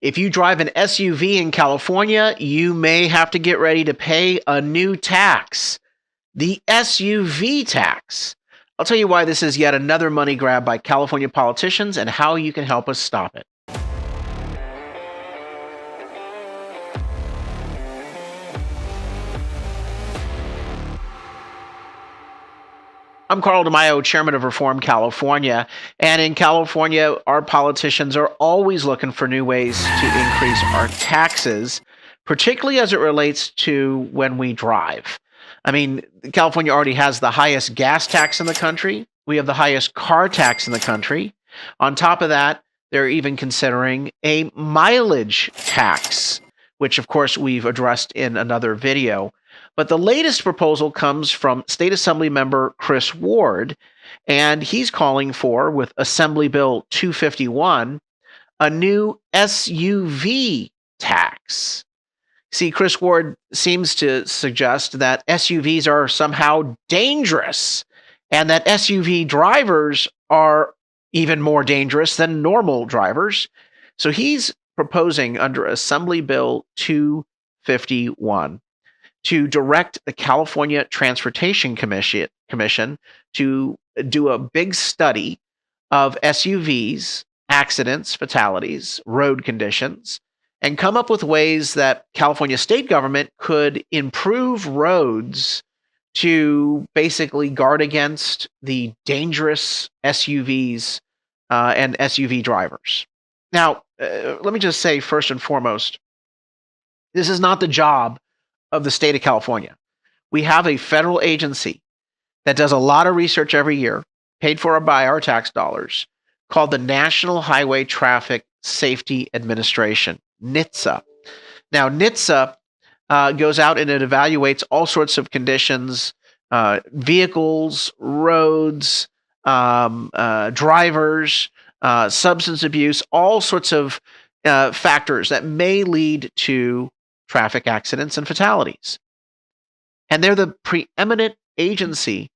If you drive an SUV in California, you may have to get ready to pay a new tax, the SUV tax. I'll tell you why this is yet another money grab by California politicians and how you can help us stop it. I'm Carl DeMaio, chairman of Reform California. And in California, our politicians are always looking for new ways to increase our taxes, particularly as it relates to when we drive. I mean, California already has the highest gas tax in the country. We have the highest car tax in the country. On top of that, they're even considering a mileage tax, which, of course, we've addressed in another video. But the latest proposal comes from State Assembly member Chris Ward, and he's calling for, with Assembly Bill 251, a new SUV tax. See, Chris Ward seems to suggest that SUVs are somehow dangerous and that SUV drivers are even more dangerous than normal drivers. So he's proposing under Assembly Bill 251 to direct the California Transportation Commission to do a big study of SUVs, accidents, fatalities, road conditions, and come up with ways that California state government could improve roads to basically guard against the dangerous SUVs and SUV drivers. Now, let me just say first and foremost, this is not the job of the state of California. We have a federal agency that does a lot of research every year, paid for by our tax dollars, called the National Highway Traffic Safety Administration, NHTSA. Now, NHTSA goes out and it evaluates all sorts of conditions, vehicles, roads, drivers, substance abuse, all sorts of factors that may lead to traffic accidents and fatalities. And they're the preeminent agency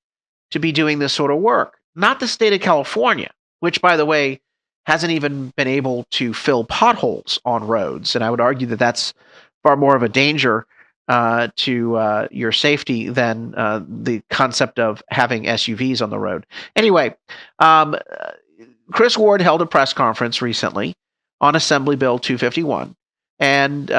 to be doing this sort of work, not the state of California, which, by the way, hasn't even been able to fill potholes on roads. And I would argue that that's far more of a danger to your safety than the concept of having SUVs on the road. Anyway, Chris Ward held a press conference recently on Assembly Bill 251. And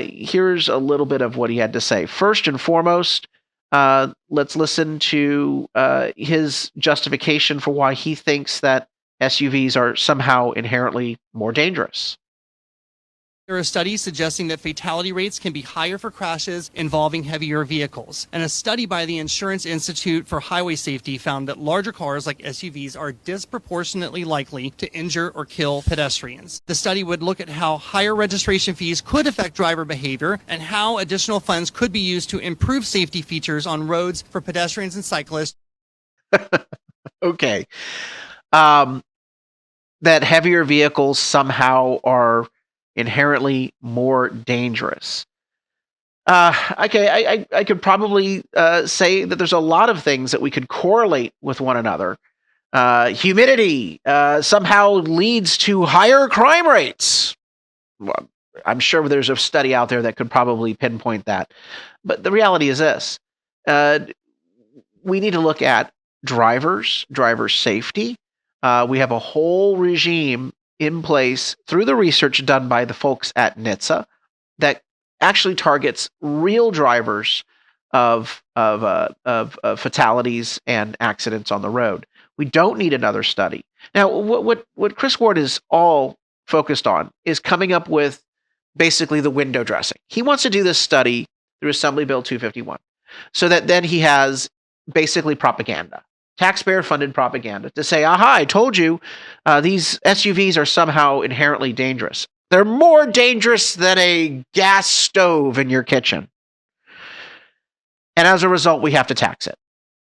here's a little bit of what he had to say. First and foremost, let's listen to his justification for why he thinks that SUVs are somehow inherently more dangerous. There are studies suggesting that fatality rates can be higher for crashes involving heavier vehicles. And a study by the Insurance Institute for Highway Safety found that larger cars like SUVs are disproportionately likely to injure or kill pedestrians. The study would look at how higher registration fees could affect driver behavior and how additional funds could be used to improve safety features on roads for pedestrians and cyclists. Okay. That heavier vehicles somehow are inherently more dangerous. Okay, I could probably say that there's a lot of things that we could correlate with one another. Humidity somehow leads to higher crime rates. Well, I'm sure there's a study out there that could probably pinpoint that. But the reality is this. We need to look at driver safety. We have a whole regime in place through the research done by the folks at NHTSA that actually targets real drivers of fatalities and accidents on the road. We don't need another study. Now, what Chris Ward is all focused on is coming up with basically the window dressing. He wants to do this study through Assembly Bill 251 so that then he has basically propaganda. Taxpayer-funded propaganda to say, aha, I told you these SUVs are somehow inherently dangerous. They're more dangerous than a gas stove in your kitchen. And as a result, we have to tax it.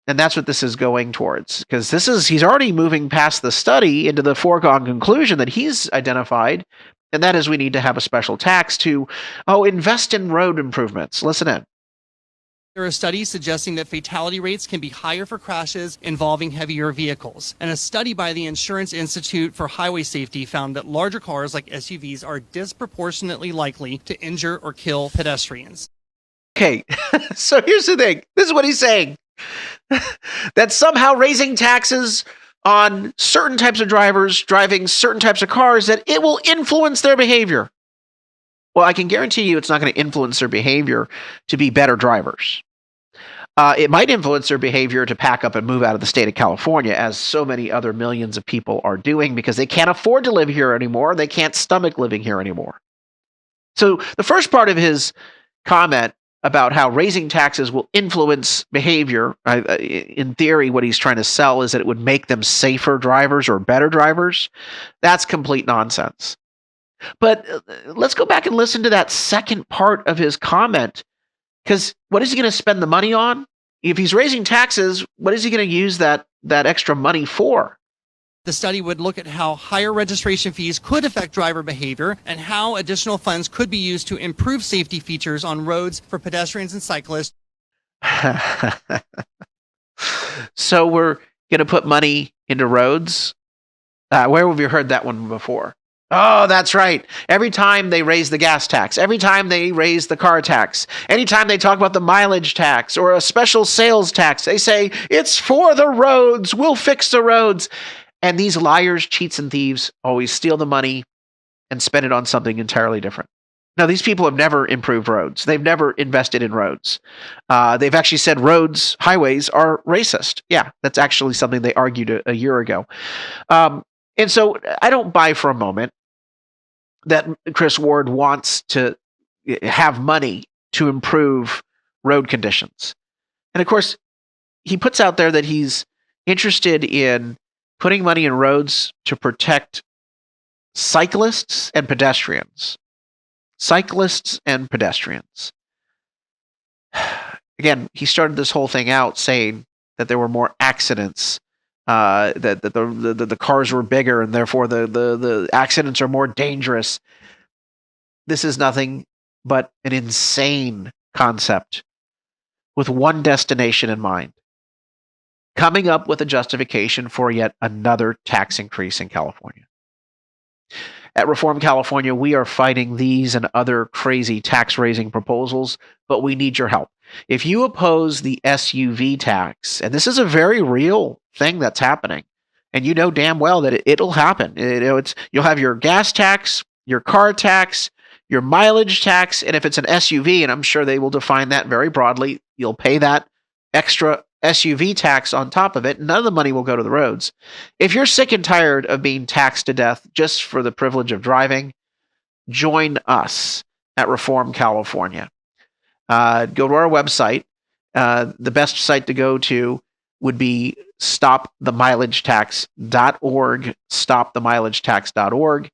And that's what this is going towards. Because he's already moving past the study into the foregone conclusion that he's identified, and that is we need to have a special tax to, invest in road improvements. Listen in. There are studies suggesting that fatality rates can be higher for crashes involving heavier vehicles. And a study by the Insurance Institute for Highway Safety found that larger cars like SUVs are disproportionately likely to injure or kill pedestrians. Okay, so here's the thing. This is what he's saying. That somehow raising taxes on certain types of drivers driving certain types of cars, that it will influence their behavior. Well, I can guarantee you it's not going to influence their behavior to be better drivers. It might influence their behavior to pack up and move out of the state of California, as so many other millions of people are doing because they can't afford to live here anymore. They can't stomach living here anymore. So the first part of his comment about how raising taxes will influence behavior, in theory, what he's trying to sell is that it would make them safer drivers or better drivers. That's complete nonsense. But let's go back and listen to that second part of his comment, because what is he going to spend the money on? If he's raising taxes, what is he going to use that extra money for? The study would look at how higher registration fees could affect driver behavior and how additional funds could be used to improve safety features on roads for pedestrians and cyclists. So we're going to put money into roads? Where have you heard that one before? Oh, that's right. Every time they raise the gas tax, every time they raise the car tax, anytime they talk about the mileage tax or a special sales tax, they say, it's for the roads. We'll fix the roads. And these liars, cheats, and thieves always steal the money and spend it on something entirely different. Now, these people have never improved roads. They've never invested in roads. They've actually said highways are racist. Yeah, that's actually something they argued a year ago. And so I don't buy for a moment that Chris Ward wants to have money to improve road conditions. And of course, he puts out there that he's interested in putting money in roads to protect cyclists and pedestrians. Cyclists and pedestrians. Again, he started this whole thing out saying that there were more accidents, that the cars were bigger, and therefore the accidents are more dangerous. This is nothing but an insane concept with one destination in mind: coming up with a justification for yet another tax increase in California. At Reform California, we are fighting these and other crazy tax-raising proposals, but we need your help. If you oppose the SUV tax, and this is a very real thing that's happening, and you know damn well that it'll happen. You'll have your gas tax, your car tax, your mileage tax, and if it's an SUV, and I'm sure they will define that very broadly, you'll pay that extra SUV tax on top of it. None of the money will go to the roads. If you're sick and tired of being taxed to death just for the privilege of driving, join us at Reform California. Go to our website. The best site to go to would be stopthemileagetax.org, stopthemileagetax.org.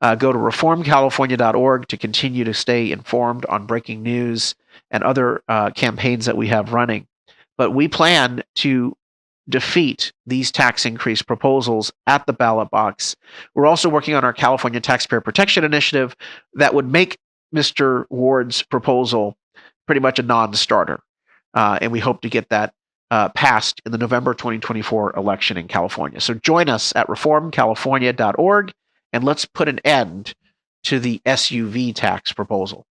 Go to reformcalifornia.org to continue to stay informed on breaking news and other campaigns that we have running. But we plan to defeat these tax increase proposals at the ballot box. We're also working on our California Taxpayer Protection Initiative that would make Mr. Ward's proposal pretty much a non-starter. And we hope to get that passed in the November 2024 election in California. So join us at reformcalifornia.org, and let's put an end to the SUV tax proposal.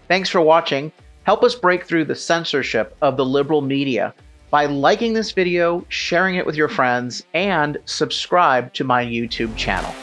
Thanks for watching. Help us break through the censorship of the liberal media by liking this video, sharing it with your friends, and subscribe to my YouTube channel.